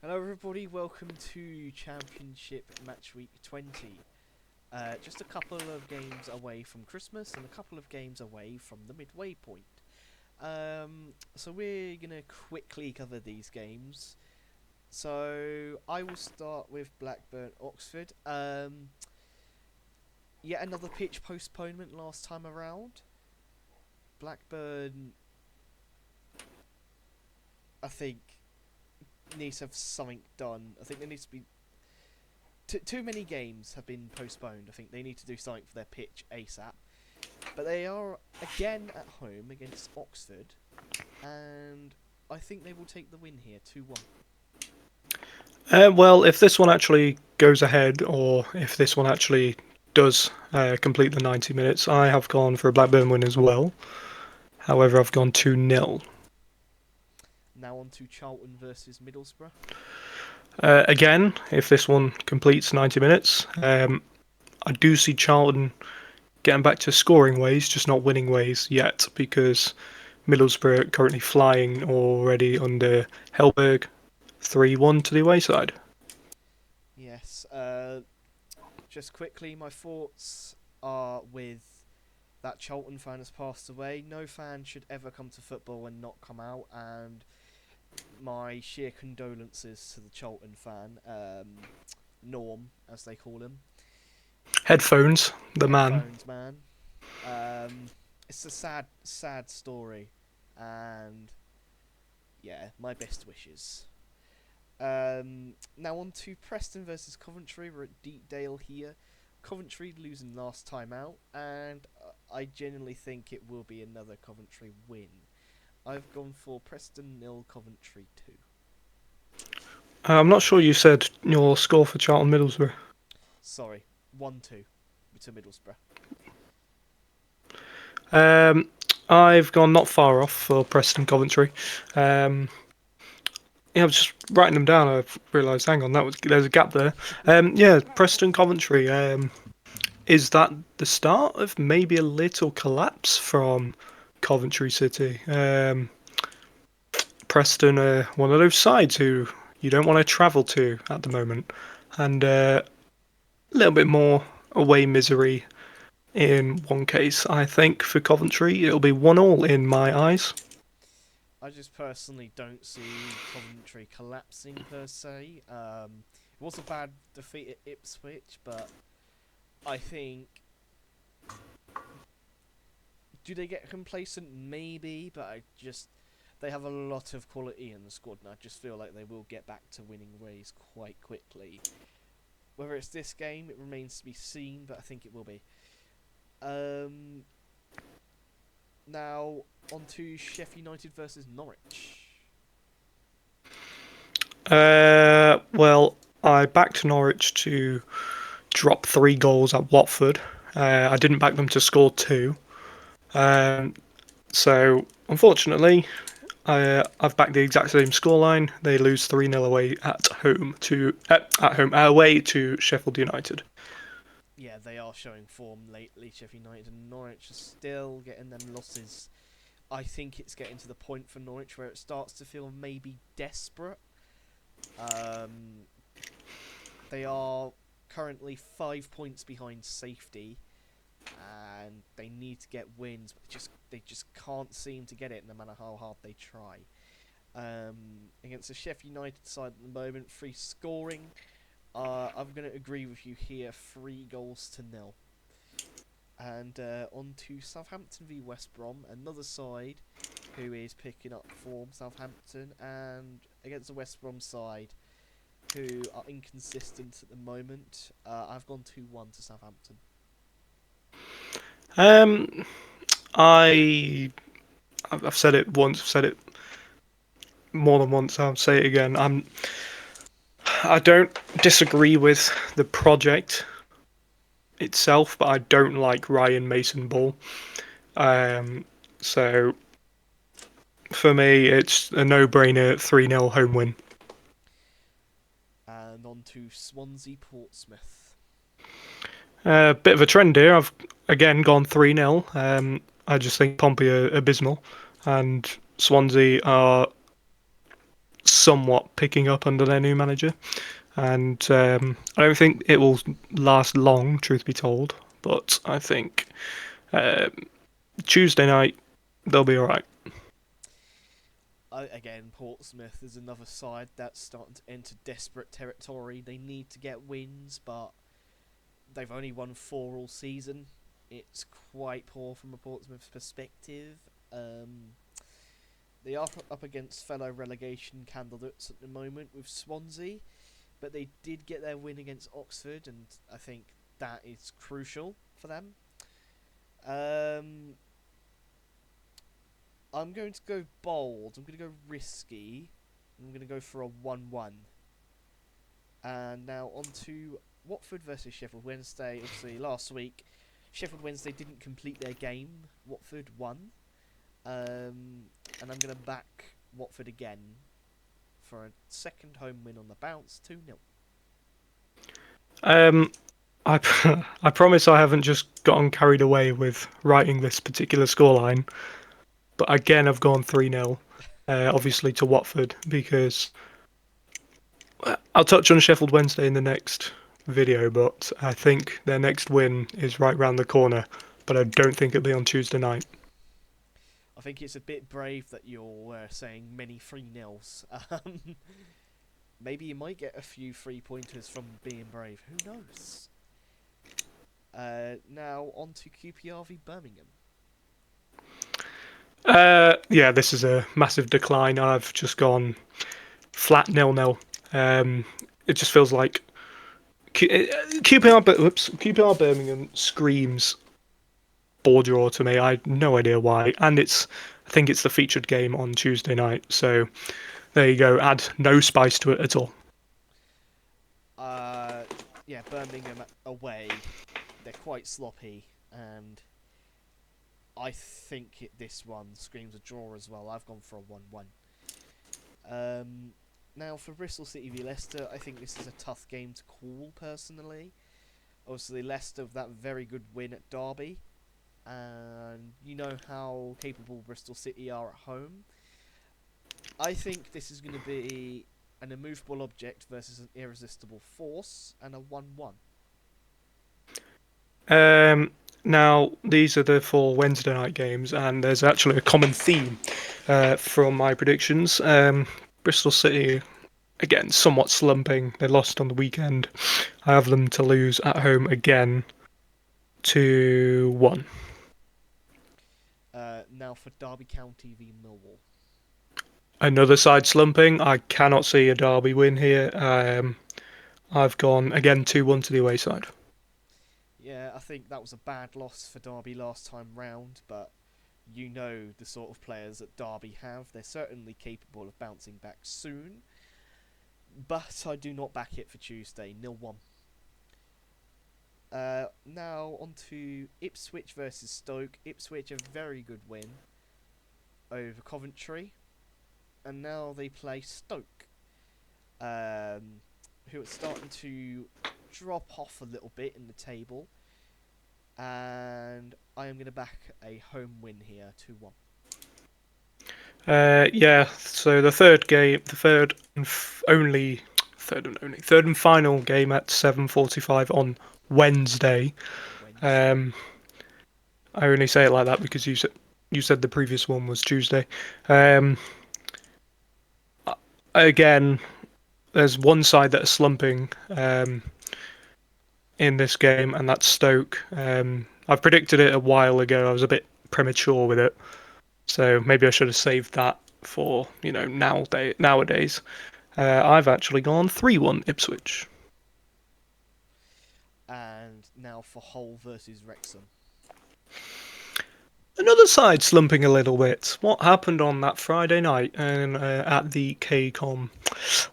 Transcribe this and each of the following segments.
Hello, everybody. Welcome to Championship Matchweek 20. Just a couple of games away from Christmas and a couple of games away from the midway point. So we're gonna quickly cover these games. So I will start with Blackburn Oxford. Yet another pitch postponement last time around. Blackburn, I think, needs to have something done. I think there needs to be too many games have been postponed. I think they need to do something for their pitch ASAP. But they are again at home against Oxford, and I think they will take the win here, 2-1. Well, if this one actually goes ahead, or if this one actually does complete the 90 minutes, I have gone for a Blackburn win as well. However, I've gone 2-0. Now on to Charlton versus Middlesbrough. Again, if this one completes 90 minutes, I do see Charlton getting back to scoring ways, just not winning ways yet, because Middlesbrough are currently flying already under Hellberg 3-1 to the away side. Yes, just quickly, my thoughts are with that Charlton fan has passed away. No fan should ever come to football and not come out, and my sheer condolences to the Charlton fan, Norm, as they call him. Headphones, the man. Headphones, man. It's a sad, sad story, and yeah, my best wishes. Now on to Preston versus Coventry. We're at Deepdale here. Coventry losing last time out, and I genuinely think it will be another Coventry win. I've gone for Preston 0, Coventry 2. I'm not sure you said your score for Charlton Middlesbrough. Sorry, 1-2 to Middlesbrough. Um, I've gone not far off for Preston Coventry. Yeah, I was just writing them down. I realised, hang on, there's a gap there. Yeah, Preston Coventry. Is that the start of maybe a little collapse from Coventry City? Preston are one of those sides who you don't want to travel to at the moment, and a little bit more away misery in one case. I think for Coventry, it'll be 1-1 in my eyes. I just personally don't see Coventry collapsing per se. It was a bad defeat at Ipswich, but I think, do they get complacent? Maybe, but they have a lot of quality in the squad, and I just feel like they will get back to winning ways quite quickly. Whether it's this game, it remains to be seen, but I think it will be. Now on to Sheffield United versus Norwich. Well, I backed Norwich to drop 3 goals at Watford. I didn't back them to score 2. So, unfortunately, I've backed the exact same scoreline. They lose 3-0 away at home away to Sheffield United. Yeah, they are showing form lately, Sheffield United, and Norwich are still getting them losses. I think it's getting to the point for Norwich where it starts to feel maybe desperate. They are currently 5 points behind safety, and they need to get wins, but they just can't seem to get it no matter how hard they try. Against the Sheffield United side at the moment, free scoring. I'm going to agree with you here, 3-0. And on to Southampton v West Brom, another side who is picking up form, Southampton, and against the West Brom side who are inconsistent at the moment. I've gone 2-1 to Southampton. Um, I've said it once. I've said it more than once. I'll say it again. I don't disagree with the project itself, but I don't like Ryan Mason Ball. So for me, it's a no-brainer 3-0 home win. And on to Swansea Portsmouth. Bit of a trend here. I've again gone 3-0. I just think Pompey are abysmal, and Swansea are somewhat picking up under their new manager, and I don't think it will last long, truth be told. But I think um, Tuesday night they'll be all right. Again, Portsmouth is another side that's starting to enter desperate territory. They need to get wins, but they've only won 4 all season. It's quite poor from a Portsmouth perspective. They are up against fellow relegation candidates at the moment with Swansea, but they did get their win against Oxford, and I think that is crucial for them. Um, I'm going to go bold. I'm going to go risky. I'm going to go for a 1-1. And now on to Watford versus Sheffield Wednesday. Obviously, last week, Sheffield Wednesday didn't complete their game. Watford won. And I'm going to back Watford again for a second home win on the bounce, 2-0. Um, I I promise I haven't just gotten carried away with writing this particular scoreline, but again I've gone 3-0, obviously to Watford because I'll touch on Sheffield Wednesday in the next video, but I think their next win is right round the corner, but I don't think it'll be on Tuesday night. I think it's a bit brave that you're saying many 3-0s. Maybe you might get a few 3-pointers from being brave. Who knows? Now on to QPR v Birmingham. Yeah, this is a massive decline. I've just gone flat 0-0. It just feels like QPR Birmingham screams ball draw to me. I have no idea why, and I think it's the featured game on Tuesday night. So there you go. Add no spice to it at all. Yeah, Birmingham away. They're quite sloppy, and I think this one screams a draw as well. I've gone for a 1-1. Now for Bristol City v Leicester, I think this is a tough game to call personally. Obviously, Leicester with that very good win at Derby, and you know how capable Bristol City are at home. I think this is going to be an immovable object versus an irresistible force, and a 1-1. Now these are the 4 Wednesday night games, and there's actually a common theme from my predictions. Bristol City again somewhat slumping. They lost on the weekend. I have them to lose at home again, 2-1. Now for Derby County v Millwall. Another side slumping. I cannot see a Derby win here. I've gone again 2-1 to the away side. Yeah, I think that was a bad loss for Derby last time round, but you know the sort of players that Derby have. They're certainly capable of bouncing back soon, but I do not back it for Tuesday. 0-1. Now on to Ipswich versus Stoke. Ipswich a very good win over Coventry, and now they play Stoke, who are starting to drop off a little bit in the table, and I am going to back a home win here, 2-1. Yeah. So the third game, the third and final game at 7:45 on Wednesday. Wednesday. Um, I only say it like that because you said the previous one was Tuesday. Um, Again, there's one side that is slumping in this game, and that's Stoke. I've predicted it a while ago. I was a bit premature with it, so maybe I should have saved that for nowadays. I've actually gone 3-1 Ipswich. And now for Hull versus Wrexham. Another side slumping a little bit. What happened on that Friday night and at the KCOM?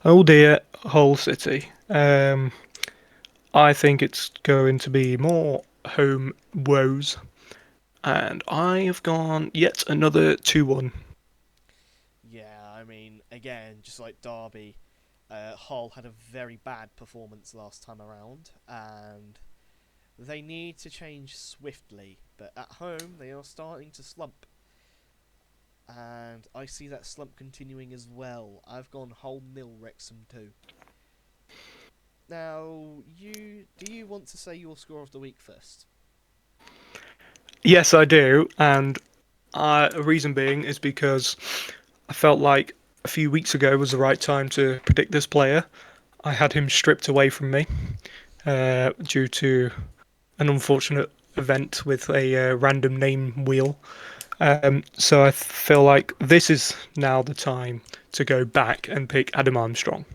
Oh dear, Hull City. I think it's going to be more home woes, and I have gone yet another 2-1. Yeah, I mean, again, just like Derby, Hull had a very bad performance last time around, and they need to change swiftly. But at home, they are starting to slump. and I see that slump continuing as well. I've gone whole nil Wrexham 2. Now, do you want to say your score of the week first? Yes, I do, and a reason being is because I felt like a few weeks ago was the right time to predict this player. I had him stripped away from me due to an unfortunate event with a random name wheel. So I feel like this is now the time to go back and pick Adam Armstrong.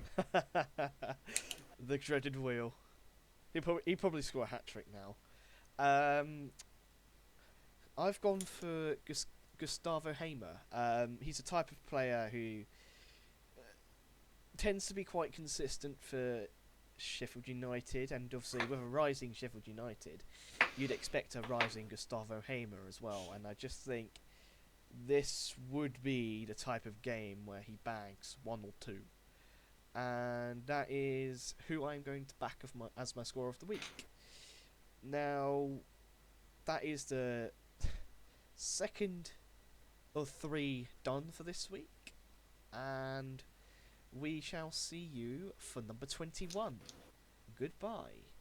The dreaded wheel. He'd probably score a hat trick now. Um, I've gone for Gustavo Hamer. He's a type of player who tends to be quite consistent for Sheffield United, and obviously with a rising Sheffield United, you'd expect a rising Gustavo Hamer as well. And I just think this would be the type of game where he bags 1 or 2. And that is who I'm going to back as my score of the week. Now, that is the second of 3 done for this week, and we shall see you for number 21. Goodbye.